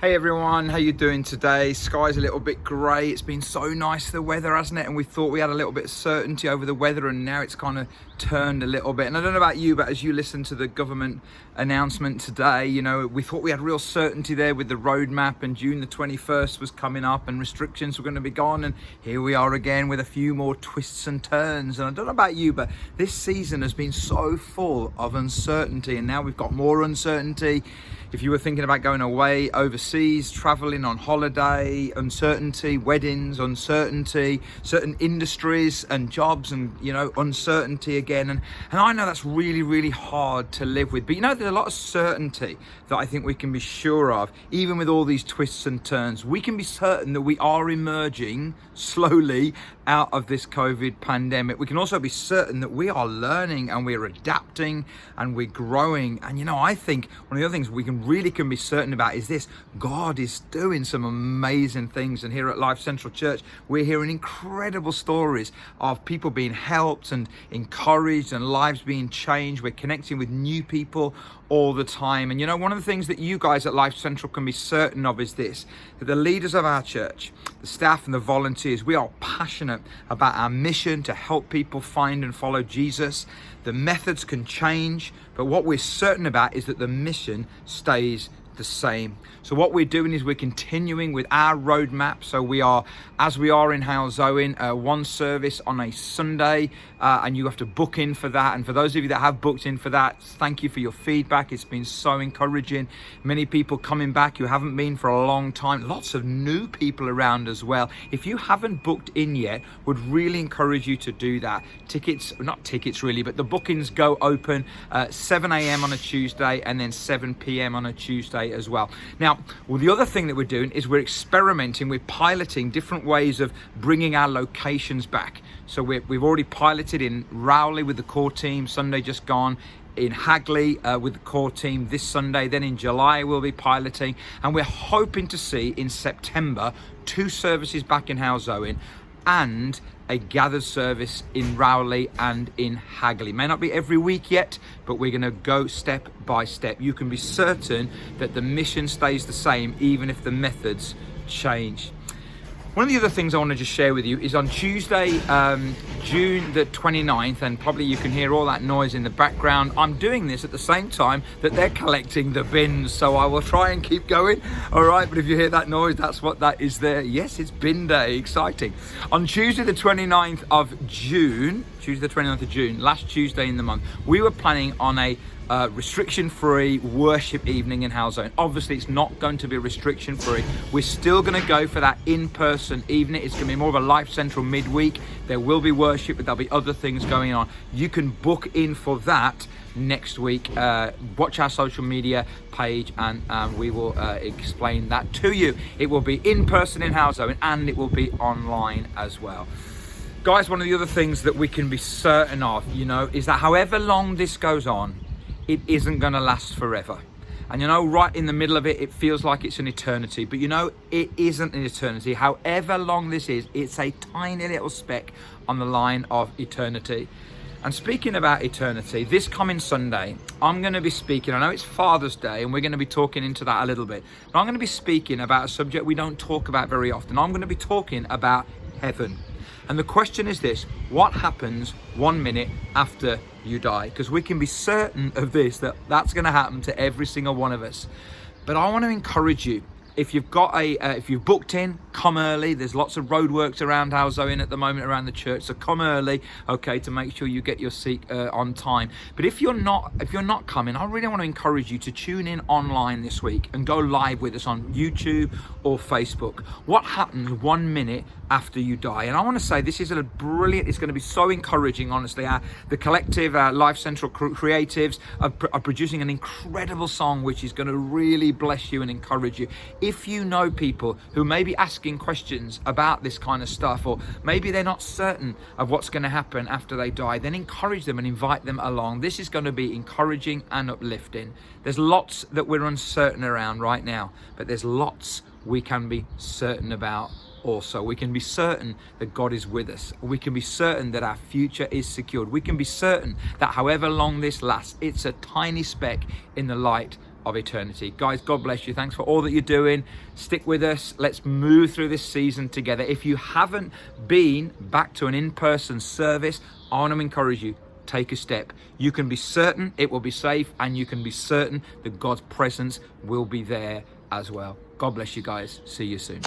Hey everyone, how you doing today? Sky's a little bit grey. It's been so nice, the weather, hasn't it? And we thought we had a little bit of certainty over the weather, and now it's kind of turned a little bit. And I don't know about you, but as you listen to the government announcement today, you know, we thought we had real certainty there with the roadmap, and June the 21st was coming up and restrictions were going to be gone, and here we are again with a few more twists and turns. And I don't know about you, but this season has been so full of uncertainty, and now we've got more uncertainty. If you were thinking about going away overseas, traveling on holiday, uncertainty, weddings, uncertainty, certain industries and jobs, and uncertainty again. And I know that's really, really hard to live with. But there's a lot of certainty that I think we can be sure of, even with all these twists and turns. We can be certain that we are emerging slowly out of this COVID pandemic. We can also be certain that we are learning and we're adapting and we're growing. And I think one of the other things we can be certain about is this: God is doing some amazing things. And here at Life Central Church, we're hearing incredible stories of people being helped and encouraged and lives being changed. We're connecting with new people all the time. And one of the things that you guys at Life Central can be certain of is this: that the leaders of our church, the staff and the volunteers, we are passionate about our mission to help people find and follow Jesus. The methods can change, but what we're certain about is that the mission stays the same. So what we're doing is we're continuing with our roadmap. So we are, as we are in Halzoin, one service on a Sunday, and you have to book in for that. And for those of you that have booked in for that, thank you for your feedback. It's been so encouraging. Many people coming back who haven't been for a long time. Lots of new people around as well. If you haven't booked in yet, would really encourage you to do that. Not tickets really, but the bookings go open 7 a.m. on a Tuesday and then 7 p.m. on a Tuesday as well. Now, the other thing that we're doing is we're experimenting, we're piloting different ways of bringing our locations back. So we've already piloted in Rowley with the core team, Sunday just gone, in Hagley with the core team this Sunday. Then in July we'll be piloting, and we're hoping to see in September 2 services back in Halzoin and a gathered service in Rowley and in Hagley. May not be every week yet, but we're going to go step by step. You can be certain that the mission stays the same, even if the methods change. One of the other things I want to just share with you is on Tuesday, June the 29th, and probably you can hear all that noise in the background. I'm doing this at the same time that they're collecting the bins, so I will try and keep going. All right, but if you hear that noise, that's what that is there. Yes, it's bin day, exciting. On Tuesday the 29th of June, last Tuesday in the month, we were planning on a restriction-free worship evening in Halzoin. Obviously, it's not going to be restriction-free. We're still going to go for that in-person evening. It's going to be more of a Life Central midweek. There will be worship, but there'll be other things going on. You can book in for that next week. Watch our social media page, and we will explain that to you. It will be in-person in Halzoin, and it will be online as well. Guys, one of the other things that we can be certain of, is that however long this goes on, it isn't going to last forever. And right in the middle of it, it feels like it's an eternity. But it isn't an eternity. However long this is, it's a tiny little speck on the line of eternity. And speaking about eternity, this coming Sunday, I'm going to be speaking, I know it's Father's Day, and we're going to be talking into that a little bit. But I'm going to be speaking about a subject we don't talk about very often. I'm going to be talking about heaven. And the question is this: what happens 1 minute after you die? Because we can be certain of this, that's going to happen to every single one of us. But I want to encourage you, if you've booked in, come early. There's lots of roadworks around Halzoin at the moment around the church, so come early, okay, to make sure you get your seat on time. But if you're not coming, I really want to encourage you to tune in online this week and go live with us on YouTube or Facebook. What happens 1 minute after you die? And I want to say this is it's going to be so encouraging, honestly. The collective, Life Central creatives are producing an incredible song which is going to really bless you and encourage you. If you know people who may be asking questions about this kind of stuff, or maybe they're not certain of what's going to happen after they die, then encourage them and invite them along. This is going to be encouraging and uplifting. There's lots that we're uncertain around right now, but there's lots we can be certain about also. We can be certain that God is with us. We can be certain that our future is secured. We can be certain that however long this lasts, it's a tiny speck in the light of eternity. Guys, God bless you. Thanks for all that you're doing. Stick with us. Let's move through this season together. If you haven't been back to an in-person service, I want to encourage you, take a step. You can be certain it will be safe, and you can be certain that God's presence will be there as well. God bless you guys. See you soon.